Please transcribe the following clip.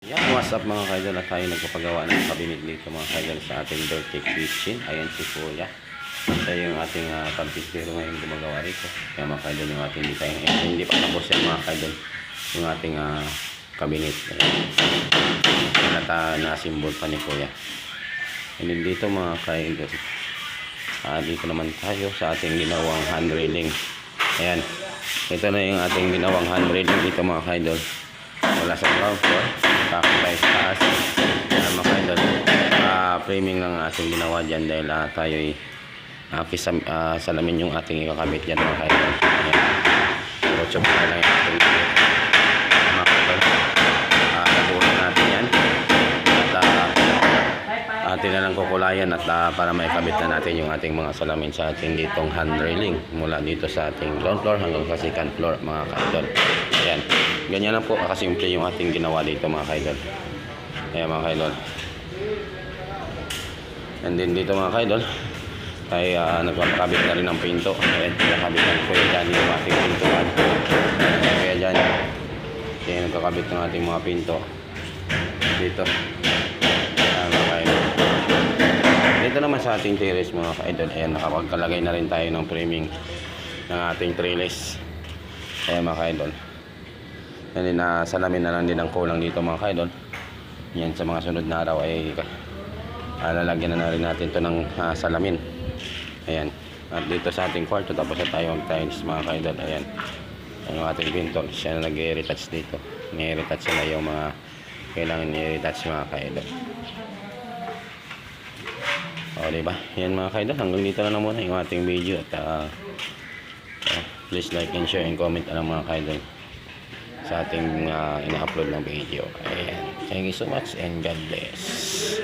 Yan, what's up mga kaidol, at tayo nagpapagawa ng cabinet dito mga kaidol sa ating dirty kitchen. Ayan si Kuya. Siya yung ating carpentero ngayon gumagawa rito. Kaya mga kaidol yung ating design. Hindi pa tapos yan mga kaidol yung ating cabinet. Ayan. At na-symbol pa ni Kuya. And then dito mga kaidol, dito naman tayo sa ating ginawang hand railing. Ayan. Ito na yung ating ginawang hand railing dito mga kaidol. Wala sa ground floor, takot tayo sa taas. Mga kaidol, framing lang ating ginawa dyan dahil tayo ay salamin yung ating ikakabit dyan mga kaidol. Pero chop na lang yung ating mga kaidol. Nabuhin natin yan at atin na lang kukulayan at para maikabit na natin yung ating mga salamin sa ating ditong hand railing mula dito sa ating ground floor hanggang sa second floor mga kaidol. Ayan, ganyan lang po kasimple yung ating ginawa dito mga kaidol. Ayan mga kaidol. And then dito mga kaidol ay nagpapakabit na rin ng pinto. Ayan, nakakabit ng kuya dyan yung ating pintuan. Kaya dyan kaya nagkakabit ng ating mga pinto dito. Ayan mga kaidol. Dito naman sa ating terrace mga kaidol, ayan, nakapagkalagay na rin tayo ng framing ng ating trellis. Ayan mga kaidol. And then salamin na lang din ang kulang dito mga kaidol. Yan, sa mga sunod na araw ay lalagyan na rin natin ito ng salamin. Ayan. At dito sa ating kwarto tapos na tayo mag-tiles mga kaidol. Ayan. Ayan yung ating pinto. Siya na nag-retouch dito. Nag-retouch sila yung mga kailangan i-retouch mga kaidol. O diba? Yan mga kaidol. Hanggang dito na muna yung ating video. At please like and share and comment alam mga kaidol sa ating ina-upload ng video. Ayan. Thank you so much and God bless.